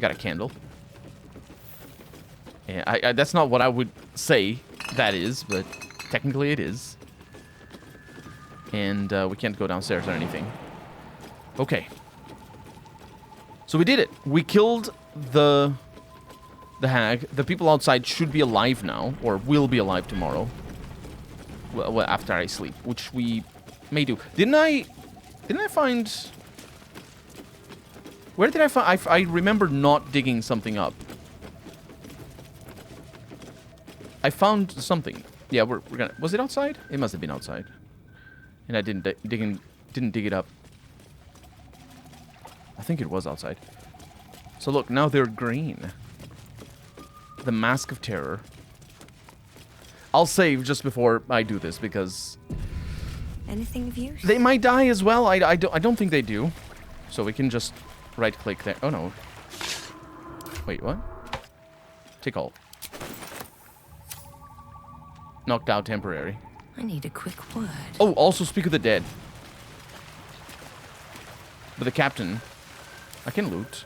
got a candle. Yeah, that's not what I would say that is, but technically it is. And we can't go downstairs or anything. Okay. So we did it. We killed the hag. The people outside should be alive now, or will be alive tomorrow. Well, after I sleep, which we may do. Didn't I find... Where did I find... I remember not digging something up. I found something. Yeah, we're gonna... Was it outside? It must have been outside. And I didn't dig it up. I think it was outside. So look, now they're green. The Mask of Terror. I'll save just before I do this because... Anything of use? They might die as well. I don't think they do. So we can just right-click there. Oh, no. Wait, what? Take all. Knocked out temporary. I need a quick word. Oh, also speak of the dead. But the captain... I can loot.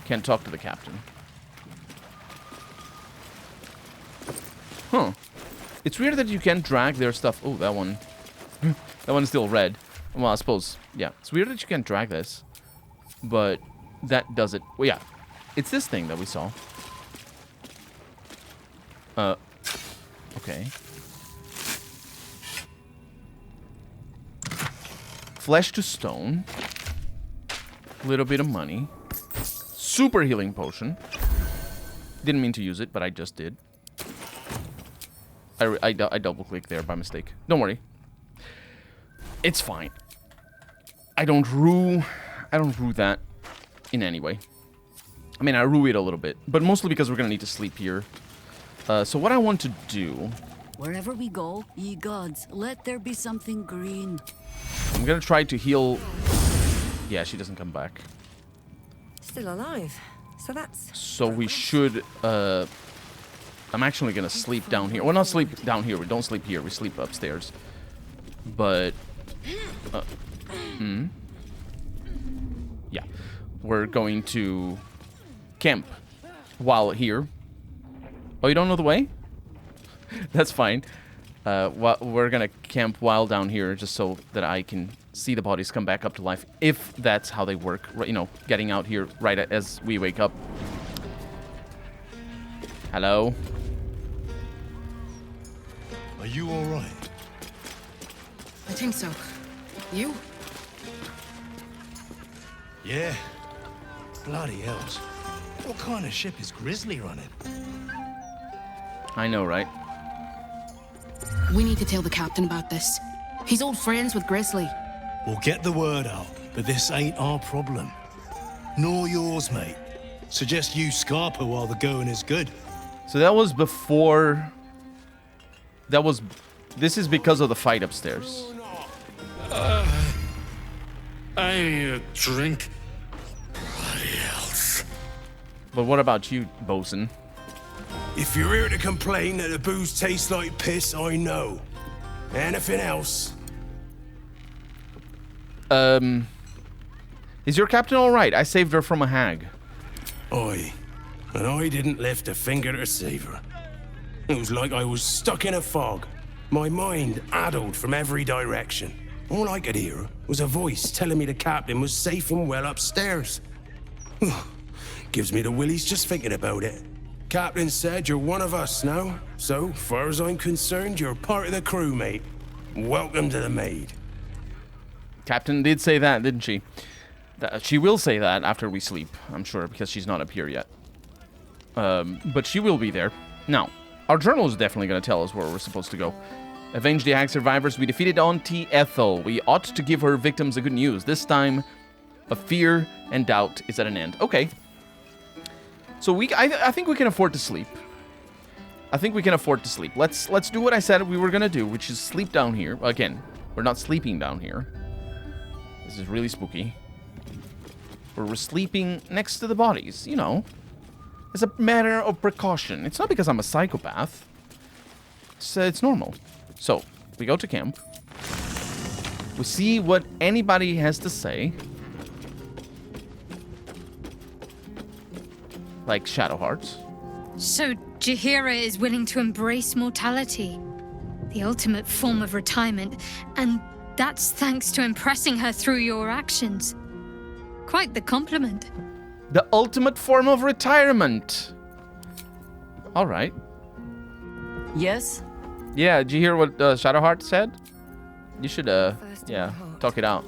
Can't talk to the captain. Huh. It's weird that you can't drag their stuff. Oh, that one. That one's still red. Well, I suppose. Yeah. It's weird that you can't drag this. But that does it. Well, yeah. It's this thing that we saw. Okay. Flesh to stone. Little bit of money. Super healing potion. Didn't mean to use it, but I just did. I double-clicked there by mistake. Don't worry. It's fine. I don't rue that in any way. I mean, I rue it a little bit, but mostly because we're gonna need to sleep here. So what I want to do... Wherever we go, ye gods, let there be something green. I'm gonna try to heal... Yeah, she doesn't come back. Still alive. So that's... So we should... I'm actually gonna sleep down here. Well, not sleep down here. We don't sleep here. We sleep upstairs. But... Yeah. We're going to... camp while here. Oh, you don't know the way? That's fine. We're gonna camp while down here just so that I can see the bodies come back up to life, if that's how they work. You know, getting out here right as we wake up. Hello? Are you all right? I think so. You? Yeah. Bloody hells. What kind of ship is Grizzly running? I know, right? We need to tell the captain about this. He's old friends with Grizzly. We'll get the word out, but this ain't our problem. Nor yours, mate. Suggest you Scarpa while the going is good. So that was before... This is because of the fight upstairs. I need a drink. Bloody else. But what about you, bosun? If you're here to complain that the booze tastes like piss, I know. Anything else? Is your captain alright? I saved her from a hag. Aye. And I didn't lift a finger to save her. It was like I was stuck in a fog. My mind addled from every direction. All I could hear was a voice telling me the captain was safe and well upstairs. Gives me the willies just thinking about it. Captain said you're one of us now, so far as I'm concerned, you're part of the crew, mate. Welcome to the Maid. Captain did say that, didn't she? She will say that after we sleep, I'm sure, because she's not up here yet. But she will be there. Now, our journal is definitely going to tell us where we're supposed to go. Avenge the hag survivors. We defeated Auntie Ethel. We ought to give her victims the good news. This time, of fear and doubt is at an end. Okay. So I think we can afford to sleep. I think we can afford to sleep. Let's do what I said we were gonna do, which is sleep down here. Again, we're not sleeping down here. This is really spooky. We're sleeping next to the bodies, you know. It's a matter of precaution. It's not because I'm a psychopath. It's normal. So, we go to camp. We see what anybody has to say. like shadow hearts. So Jaheira is willing to embrace mortality, the ultimate form of retirement, and that's thanks to impressing her through your actions. Quite the compliment. The ultimate form of retirement. All right. Yes? Yeah, did you hear what Shadowheart said? You should, First in yeah, my heart. talk it out.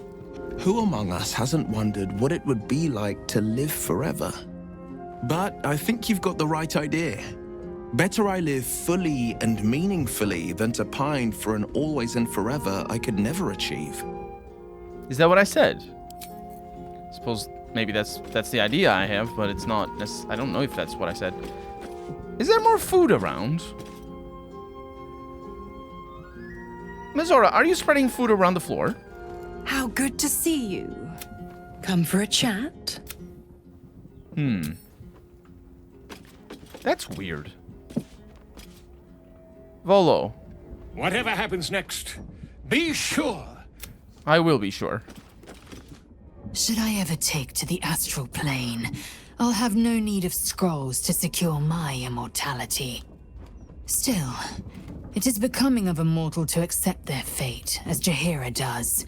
Who among us hasn't wondered what it would be like to live forever? But I think you've got the right idea. Better I live fully and meaningfully than to pine for an always and forever I could never achieve. Is that what I said? Suppose maybe that's the idea I have, but it's not. I don't know if that's what I said. Is there more food around? Mizora, are you spreading food around the floor? How good to see you. Come for a chat? That's weird. Volo, Whatever happens next, be sure. I will be sure. Should I ever take to the astral plane, I'll have no need of scrolls to secure my immortality. Still, it is becoming of a mortal to accept their fate, as Jaheira does.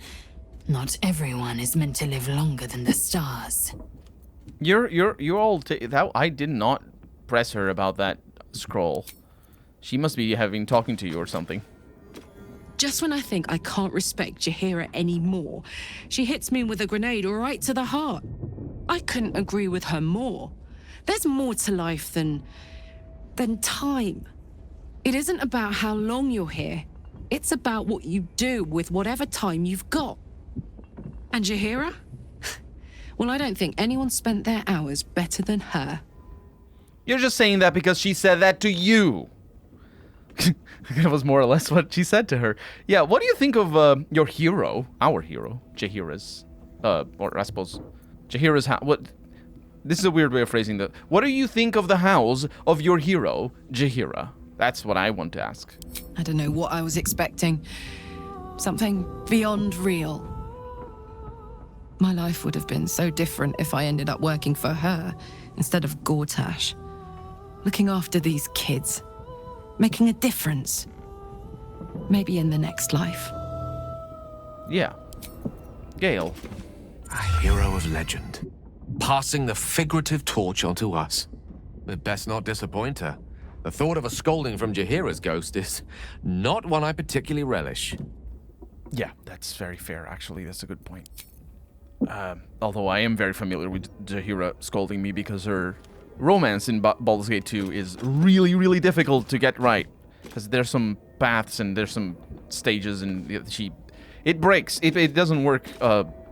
Not everyone is meant to live longer than the stars. You're all that. I did not press her about that scroll. She must be talking to you or something. Just when I think I can't respect Jaheira anymore, she hits me with a grenade right to the heart. I couldn't agree with her more. There's more to life than time. It isn't about how long you're here. It's about what you do with whatever time you've got. And Jaheira? Well, I don't think anyone spent their hours better than her. You're just saying that because she said that to you. That was more or less what she said to her. Yeah, what do you think of your hero, our hero, Jaheira's, or I suppose, Jaheira's what? This is a weird way of phrasing that. What do you think of the house of your hero, Jaheira? That's what I want to ask. I don't know what I was expecting. Something beyond real. My life would have been so different if I ended up working for her instead of Gortash. Looking after these kids. Making a difference. Maybe in the next life. Yeah. Gale. A hero of legend. Passing the figurative torch onto us. We'd best not disappoint her. The thought of a scolding from Jaheira's ghost is not one I particularly relish. Yeah, that's very fair, actually. That's a good point. Although I am very familiar with Jaheira scolding me because her romance in Baldur's Gate 2 is really, really difficult to get right. Because there's some paths and there's some stages and it breaks. It doesn't work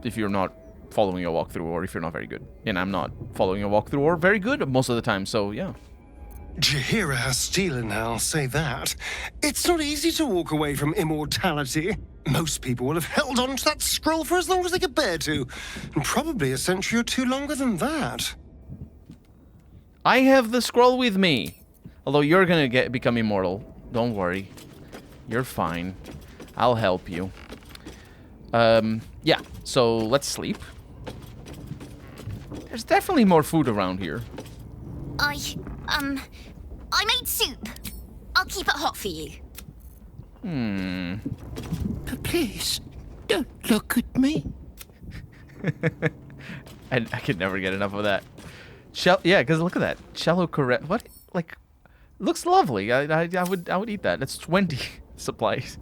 if you're not following a walkthrough or if you're not very good. And I'm not following a walkthrough or very good most of the time, so yeah. Jaheira has stealing, I'll say that. It's not easy to walk away from immortality. Most people will have held on to that scroll for as long as they could bear to. And probably a century or two longer than that. I have the scroll with me. Although you're gonna become immortal. Don't worry. You're fine. I'll help you. Yeah, so let's sleep. There's definitely more food around here. I made soup. I'll keep it hot for you. But please, don't look at me. I could never get enough of that. Yeah, because look at that. Cello correct. What? Like, looks lovely. I would eat that. That's 20 supplies.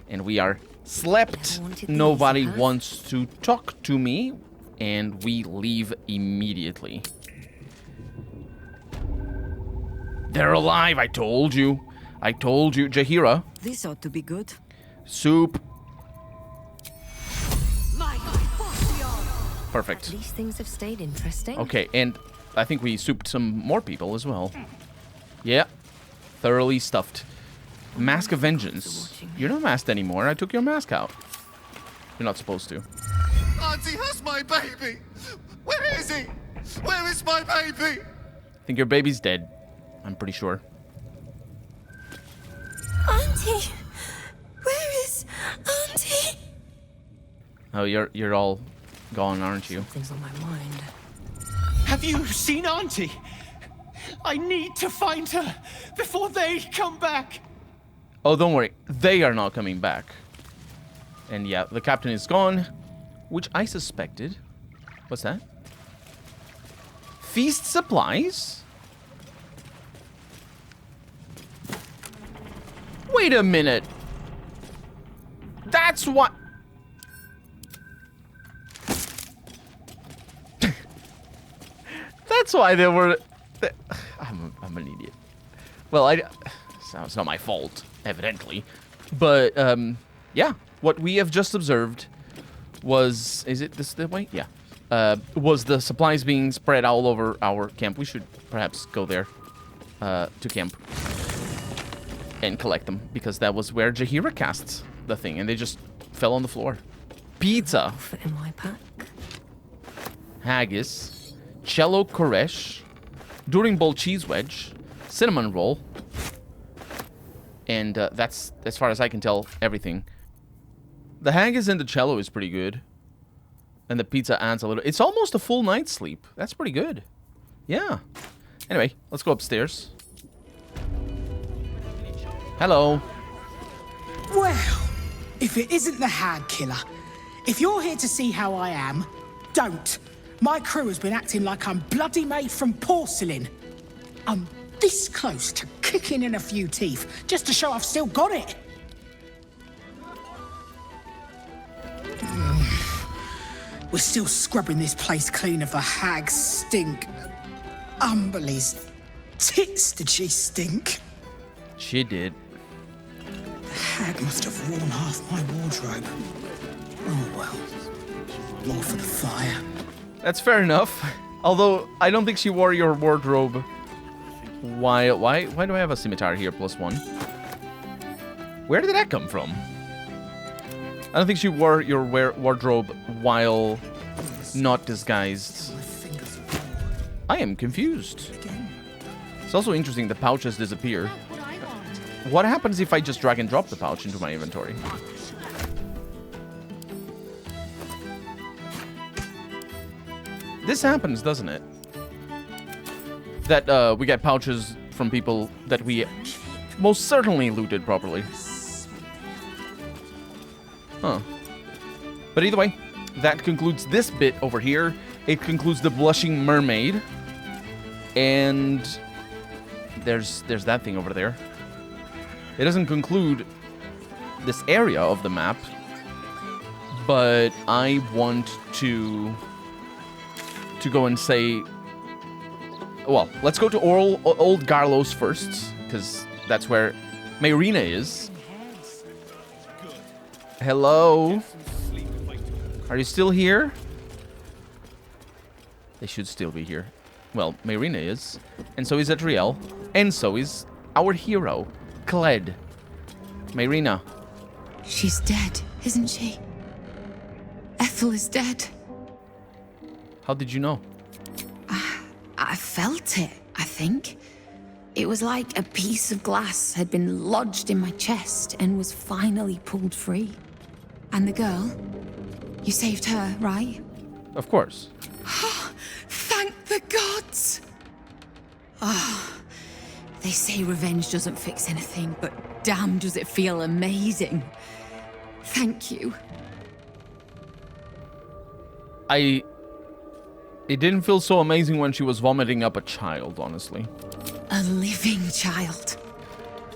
And we are slept. Nobody wants to talk to me. And we leave immediately. They're alive, I told you. I told you. Jaheira. This ought to be good. Soup. Perfect. At least things have stayed interesting. Okay, and I think we souped some more people as well. Yeah. Thoroughly stuffed. Mask of Vengeance. You're not masked anymore. I took your mask out. You're not supposed to. Auntie has my baby. Where is he? Where is my baby? I think your baby's dead. I'm pretty sure. Auntie, where is Oh, you're all gone, aren't you? Things on my mind. Have you seen Auntie? I need to find her before they come back. Oh, don't worry. They are not coming back. And yeah, the captain is gone, which I suspected. What's that? Feast supplies? Wait a minute. That's what... That's why they were... I'm an idiot. Well, it's not my fault, evidently. But, yeah. What we have just observed was... Is it this the way? Yeah. Was the supplies being spread all over our camp. We should perhaps go there to camp and collect them, because that was where Jaheira cast the thing, and they just fell on the floor. Pizza. Fit in my pack. Haggis. Cello Koresh. During Bowl cheese wedge. Cinnamon roll. And that's, as far as I can tell, everything. The haggis and the cello is pretty good. And the pizza adds a little... It's almost a full night's sleep. That's pretty good. Yeah. Anyway, let's go upstairs. Hello. Well, if it isn't the Hag Killer, if you're here to see how I am, don't. My crew has been acting like I'm bloody made from porcelain. I'm this close to kicking in a few teeth, just to show I've still got it. We're still scrubbing this place clean of the hag stink. Umberly's tits, did she stink? She did. The hag must have worn half my wardrobe. Oh well. More for the fire. That's fair enough. Although, I don't think she wore your wardrobe. Why do I have a scimitar here, +1? Where did that come from? I don't think she wore your wardrobe while not disguised. I am confused. It's also interesting the pouches disappear. What happens if I just drag and drop the pouch into my inventory? This happens, doesn't it? That we get pouches from people that we most certainly looted properly. Huh. But either way, that concludes this bit over here. It concludes the Blushing Mermaid. And there's that thing over there. It doesn't conclude this area of the map. But I want to go and say... Well, let's go to Old Garlos first, because that's where Mayrina is. Hello? Are you still here? They should still be here. Well, Mayrina is. And so is Adriel. And so is our hero, Cled. Mayrina. She's dead, isn't she? Ethel is dead. How did you know? I felt it, I think. It was like a piece of glass had been lodged in my chest and was finally pulled free. And the girl, you saved her, right? Of course. Thank the gods! They say revenge doesn't fix anything, but damn does it feel amazing. Thank you. It didn't feel so amazing when she was vomiting up a child, honestly. A living child.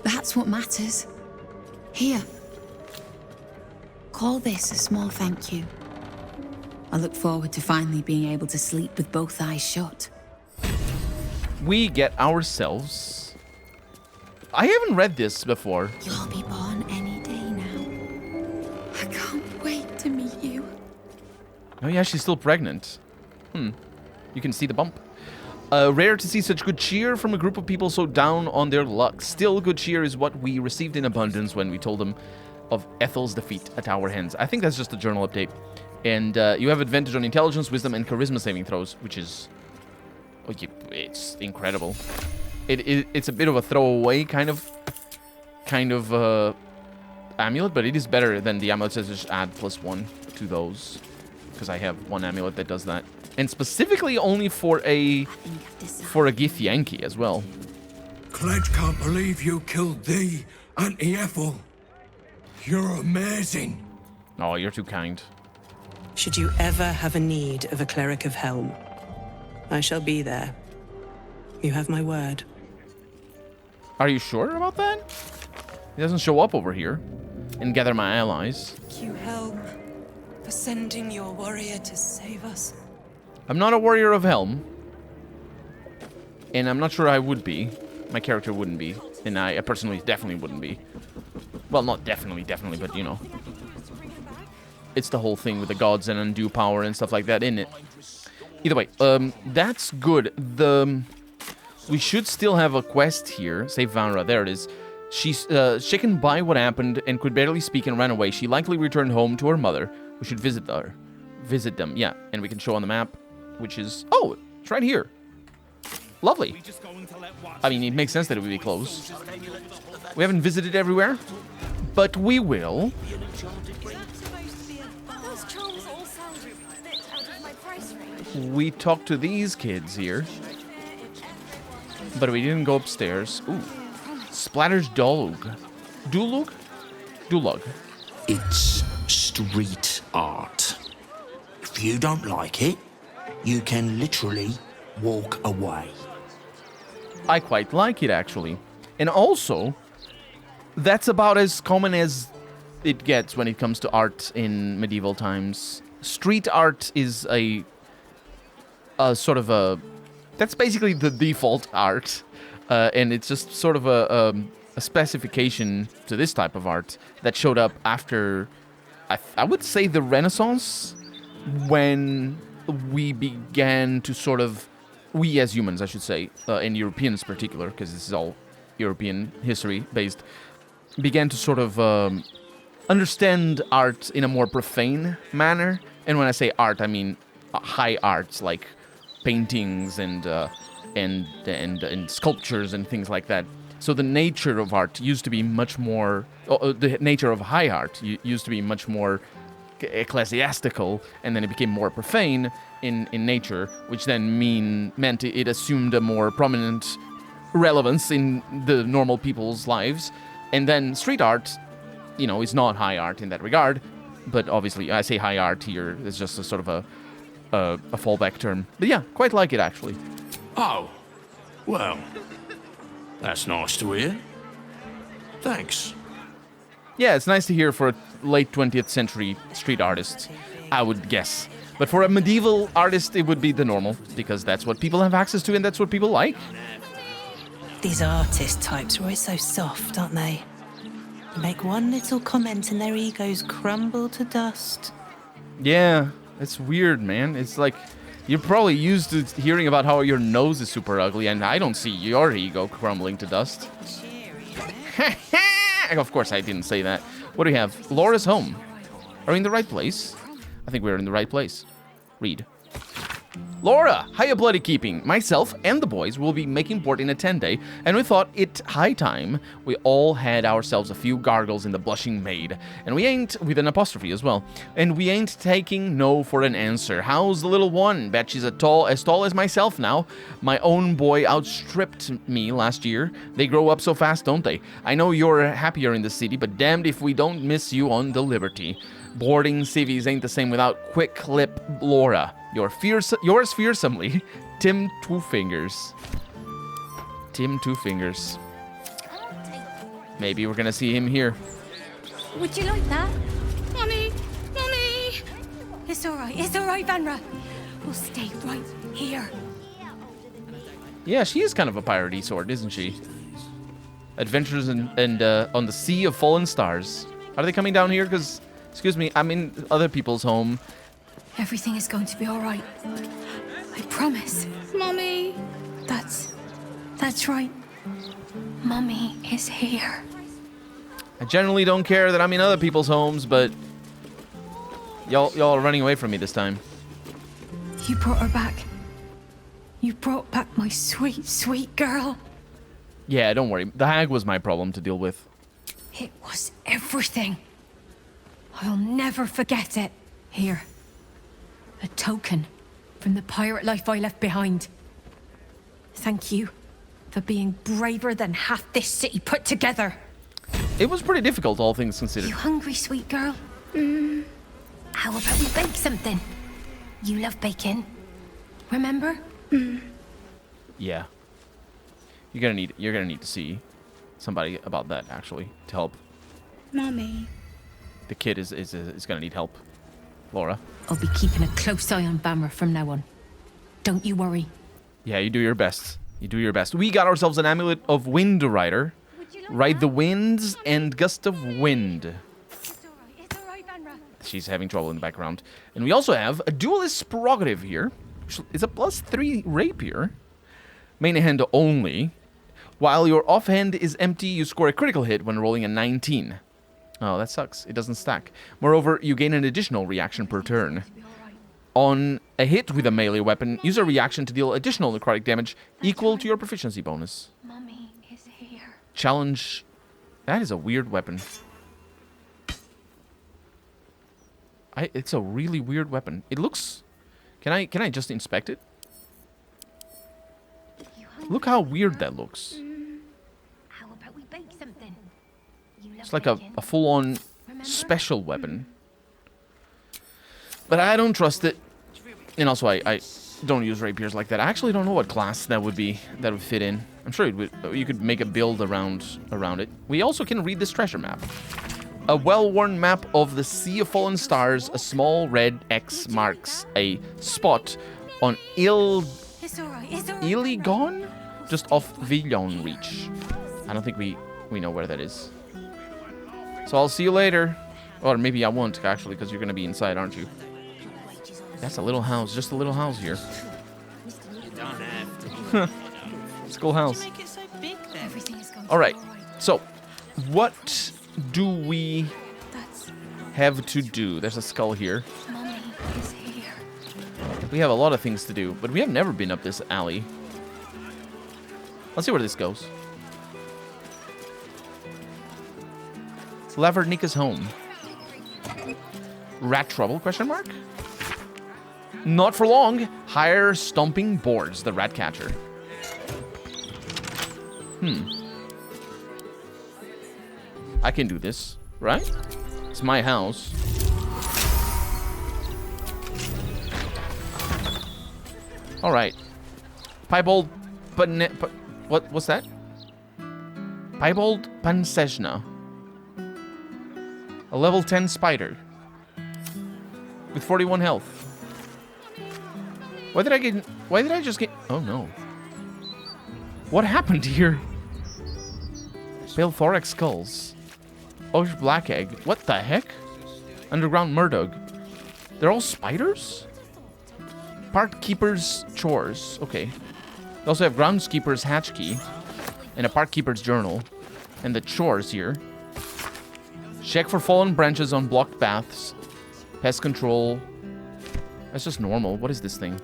That's what matters. Here. Call this a small thank you. I look forward to finally being able to sleep with both eyes shut. We get ourselves... I haven't read this before. You'll be born any day now. I can't wait to meet you. Oh yeah, she's still pregnant. You can see the bump. Rare to see such good cheer from a group of people so down on their luck. Still, good cheer is what we received in abundance when we told them of Ethel's defeat at our hands. I think that's just a journal update. And you have advantage on intelligence, wisdom, and charisma saving throws, which is... Oh, it's incredible. It's a bit of a throwaway kind of amulet, but it is better than the amulet that says just add +1 to those. Because I have one amulet that does that. And specifically only for a Githyanki as well. Cledge can't believe you killed thee, Auntie Ethel. You're amazing. Oh, you're too kind. Should you ever have a need of a cleric of Helm, I shall be there. You have my word. Are you sure about that? He doesn't show up over here and gather my allies. Thank you, Helm, for sending your warrior to save us. I'm not a warrior of Helm. And I'm not sure I would be. My character wouldn't be. And I personally definitely wouldn't be. Well, not definitely, but you know. It's the whole thing with the gods and undue power and stuff like that, isn't it? Either way, that's good. We should still have a quest here. Save Vanra, there it is. She's shaken by what happened and could barely speak and ran away. She likely returned home to her mother. We should visit her. Visit them, yeah. And we can show on the map, which is... Oh, it's right here. Lovely. I mean, it makes sense that it would be close. We haven't visited everywhere, but we will. Those charms all sound a bit out of my price range. We talked to these kids here, but we didn't go upstairs. Ooh. Splatter's Dulug. Dulug. It's street art. If you don't like it, you can literally walk away. I quite like it, actually. And also, that's about as common as it gets when it comes to art in medieval times. Street art is a sort of a... That's basically the default art. And it's just sort of a specification to this type of art that showed up after, I would say, the Renaissance, when we began to sort of, we as humans, I should say, and Europeans in particular, because this is all European history based, began to sort of understand art in a more profane manner. And when I say art, I mean high arts like paintings and sculptures and things like that. So the nature of art used to be much more... the nature of high art used to be much more ecclesiastical, and then it became more profane in nature, which then meant it assumed a more prominent relevance in the normal people's lives. And then street art, you know, is not high art in that regard, but obviously I say high art here, it's just a sort of a fallback term. But yeah, quite like it actually. Oh, well, that's nice to hear. Thanks. Yeah, it's nice to hear for a late 20th century street artist, I would guess. But for a medieval artist, it would be the normal, because that's what people have access to and that's what people like. These artist types are always so soft, aren't they? You make one little comment and their egos crumble to dust. Yeah, it's weird, man. It's like, you're probably used to hearing about how your nose is super ugly, and I don't see your ego crumbling to dust. Of course I didn't say that. What do we have? Laura's home. Are we in the right place? I think we're in the right place. Read. Laura, hiya bloody keeping. Myself and the boys will be making port in a 10-day, and we thought it high time we all had ourselves a few gargles in the Blushing Maid. And we ain't, with an apostrophe as well, and we ain't taking no for an answer. How's the little one? Bet she's as tall as myself now. My own boy outstripped me last year. They grow up so fast, don't they? I know you're happier in the city, but damned if we don't miss you on the Liberty. Boarding civvies ain't the same without quick lip Laura. Yours fearsomely, Tim Two Fingers. Tim Two Fingers. Maybe we're gonna see him here. Would you like that? Mommy! Mommy! It's all right, Vanra. We'll stay right here. Yeah, she is kind of a piratey sort, isn't she? Adventures and on the Sea of Fallen Stars. Are they coming down here? Because, excuse me, I'm in other people's home. Everything is going to be all right. I promise. Mommy. That's right. Mummy is here. I generally don't care that I'm in other people's homes, but y'all are running away from me this time. You brought her back. You brought back my sweet, sweet girl. Yeah, don't worry. The hag was my problem to deal with. It was everything. I'll never forget it. Here. A token from the pirate life I left behind. Thank you for being braver than half this city put together. It was pretty difficult, all things considered. You hungry, sweet girl? How about we bake something? You love baking. Remember? Yeah. You're gonna need to see somebody about that, actually, to help. Mommy. The kid is gonna need help. Laura. I'll be keeping a close eye on Bamra from now on. Don't you worry. Yeah, you do your best. You do your best. We got ourselves an amulet of Wind Rider. Ride the winds and gust of wind. She's having trouble in the background. And we also have a duelist's prerogative here. It's a +3 rapier. Main hand only. While your offhand is empty, you score a critical hit when rolling a 19. Oh, that sucks. It doesn't stack. Moreover, you gain an additional reaction per turn. On a hit with a melee weapon, use a reaction to deal additional necrotic damage equal to your proficiency bonus. Mommy is here. Challenge. That is a weird weapon. It's a really weird weapon. It looks... Can I just inspect it? Look how weird that looks. How about we bake something? It's like a full-on special weapon. But I don't trust it. And also, I don't use rapiers like that. I actually don't know what class that would be, that would fit in. I'm sure you could make a build around it. We also can read this treasure map. A well-worn map of the Sea of Fallen Stars. A small red X marks a spot on Iligon? Just off Villon Reach. I don't think we know where that is. So I'll see you later. Or maybe I won't, actually, because you're going to be inside, aren't you? That's a little house. Just a little house here. Schoolhouse. Alright. So, what do we have to do? There's a skull here. We have a lot of things to do, but we have never been up this alley. Let's see where this goes. Lavernika's home. Rat trouble, question mark? Not for long. Hire stomping boards, the rat catcher. I can do this, right? It's my house. All right. Piebald what's that? Piebald Pansejna. A level 10 spider. With 41 health. Why did I just get... Oh no. What happened here? Pale thorax skulls. Osh black egg. What the heck? Underground murdog. They're all spiders? Park keeper's chores. Okay. They also have groundskeeper's hatch key. And a park keeper's journal. And the chores here. Check for fallen branches on blocked paths. Pest control. That's just normal. What is this thing?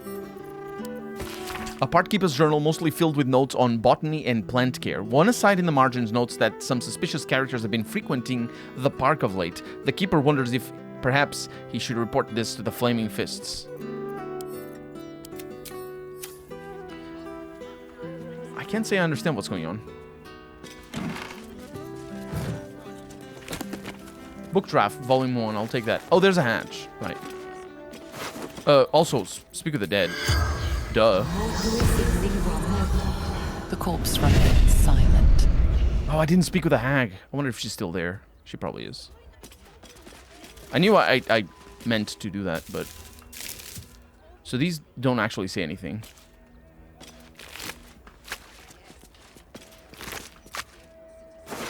A park keeper's journal mostly filled with notes on botany and plant care. One aside in the margins notes that some suspicious characters have been frequenting the park of late. The keeper wonders if perhaps he should report this to the Flaming Fists. I can't say I understand what's going on. Book draft, volume 1. I'll take that. Oh, there's a hatch. Right. Also, speak of the dead. Duh. The corpse remains silent. Oh, I didn't speak with a hag. I wonder if she's still there. She probably is. I knew I meant to do that, but... So these don't actually say anything.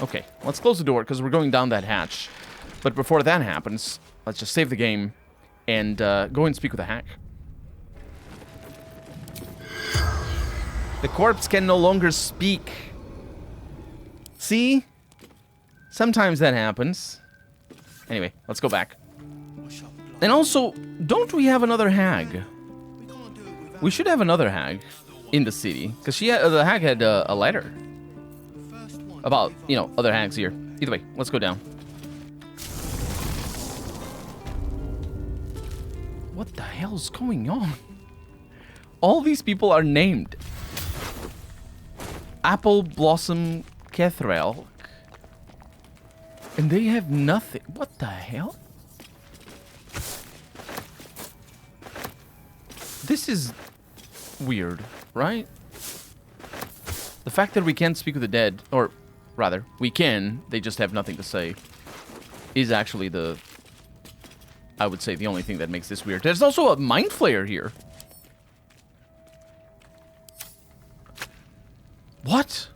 Okay, let's close the door, because we're going down that hatch. But before that happens, let's just save the game and go and speak with a hag. The corpse can no longer speak. See? Sometimes that happens. Anyway, let's go back. And also, don't we have another hag? We should have another hag in the city. Because the hag had a letter. about, you know, other hags here. Either way, let's go down. What the hell's going on? All these people are named. Apple Blossom Kethrel. And they have nothing. What the hell? This is weird, right? The fact that we can't speak with the dead, or rather, we can, they just have nothing to say, is actually the, I would say, the only thing that makes this weird. There's also a Mind Flayer here. What?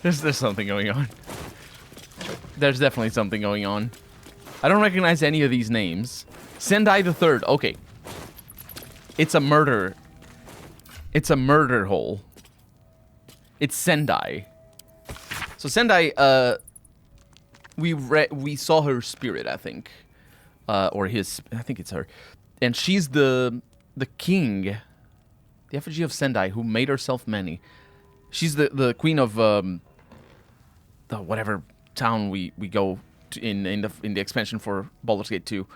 There's something going on. There's definitely something going on. I don't recognize any of these names. Sendai the Third. Okay. It's a murder. It's a murder hole. It's Sendai. So Sendai, we saw her spirit, I think. Or his, I think it's her. And she's the king. The effigy of Sendai, who made herself many. She's the queen of the whatever town we go to in the expansion for Baldur's Gate 2.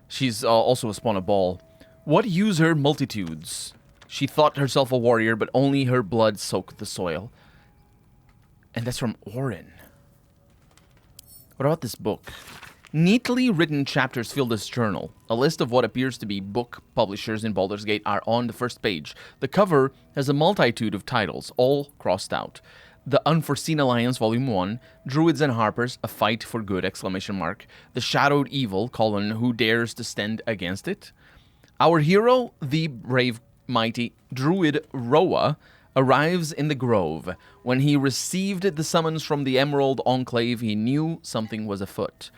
She's also a spawn of Baal. What use her multitudes? She thought herself a warrior, but only her blood soaked the soil. And that's from Orin. What about this book? Neatly written chapters fill this journal. A list of what appears to be book publishers in Baldur's Gate are on the first page. The cover has a multitude of titles, all crossed out. The Unforeseen Alliance, Volume 1, Druids and Harpers, A Fight for Good, ! The Shadowed Evil, Who Dares to Stand Against It? Our hero, the brave, mighty Druid Roa, arrives in the Grove. When he received the summons from the Emerald Enclave, he knew something was afoot.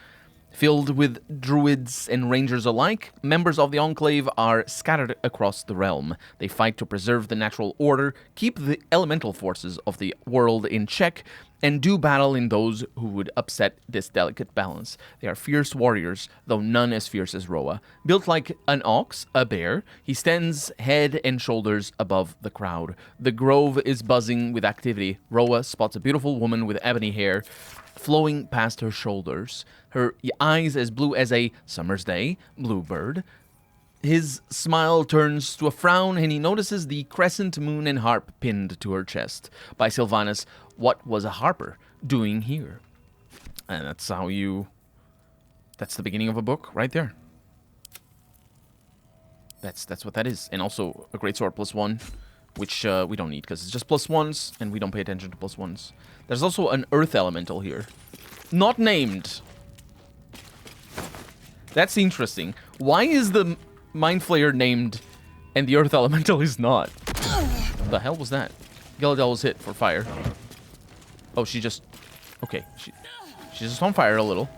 Filled with druids and rangers alike, members of the Enclave are scattered across the realm. They fight to preserve the natural order, keep the elemental forces of the world in check, and do battle in those who would upset this delicate balance. They are fierce warriors, though none as fierce as Roa. Built like an ox, a bear, he stands head and shoulders above the crowd. The Grove is buzzing with activity. Roa spots a beautiful woman with ebony hair flowing past her shoulders, her eyes as blue as a summer's day bluebird. His smile turns to a frown, and he notices the crescent moon and harp pinned to her chest. By Sylvanas, what was a harper doing here? And that's how you... That's the beginning of a book, right there. That's what that is. And also a greatsword +1, which we don't need, because it's just +1s, and we don't pay attention to +1s. There's also an earth elemental here. Not named. That's interesting. Why is the Mind Flayer named and the earth elemental is not? What the hell was that? Galadel was hit for fire. Oh, she just... Okay. She's just on fire a little.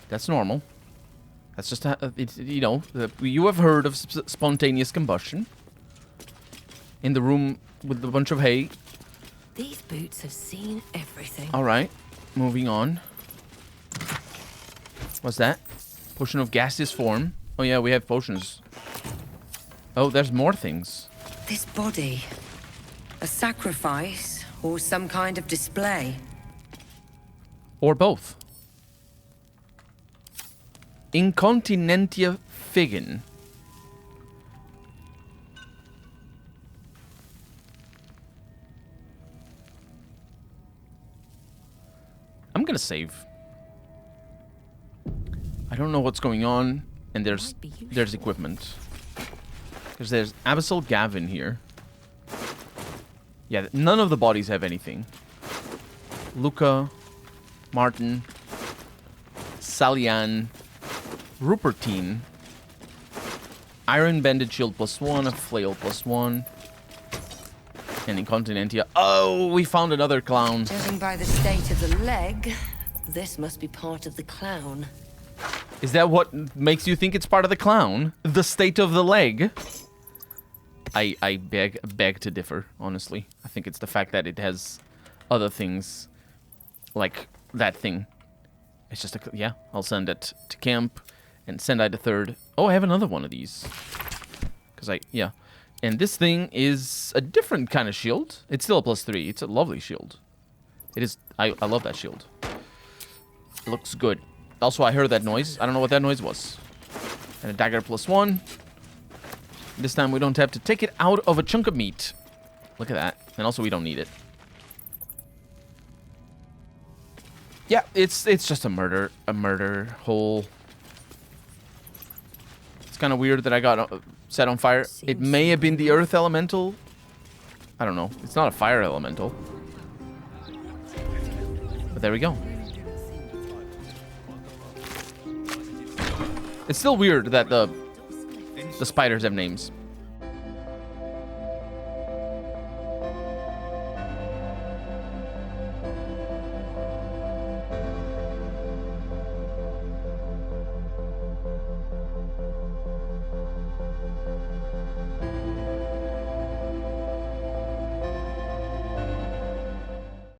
That's normal. That's just... you know, you have heard of spontaneous combustion. In the room with a bunch of hay. These boots have seen everything. Alright. Moving on. What's that? Potion of gaseous form. Oh yeah, we have potions. Oh, there's more things. This body. A sacrifice or some kind of display. Or both. Incontinentia Figgin. I'm gonna save. I don't know what's going on, and there's equipment. Because there's Abyssal Gavin here. Yeah, none of the bodies have anything. Luca, Martin, Salian, Rupertine, Iron Banded Shield +1, a Flail +1, and Incontinentia. Oh, we found another clown. Judging by the state of the leg, this must be part of the clown. Is that what makes you think it's part of the clown? The state of the leg? I beg to differ, honestly. I think it's the fact that it has other things, like that thing. It's just yeah, I'll send it to camp and send I the third. Oh, I have another one of these. Yeah. And this thing is a different kind of shield. It's still a +3. It's a lovely shield. It is. I love that shield. It looks good. Also, I heard that noise. I don't know what that noise was. And a dagger +1. This time we don't have to take it out of a chunk of meat. Look at that. And also we don't need it. Yeah, it's just a murder hole. It's kind of weird that I got set on fire. It may have been the earth elemental. I don't know. It's not a fire elemental. But there we go. It's still weird that the spiders have names.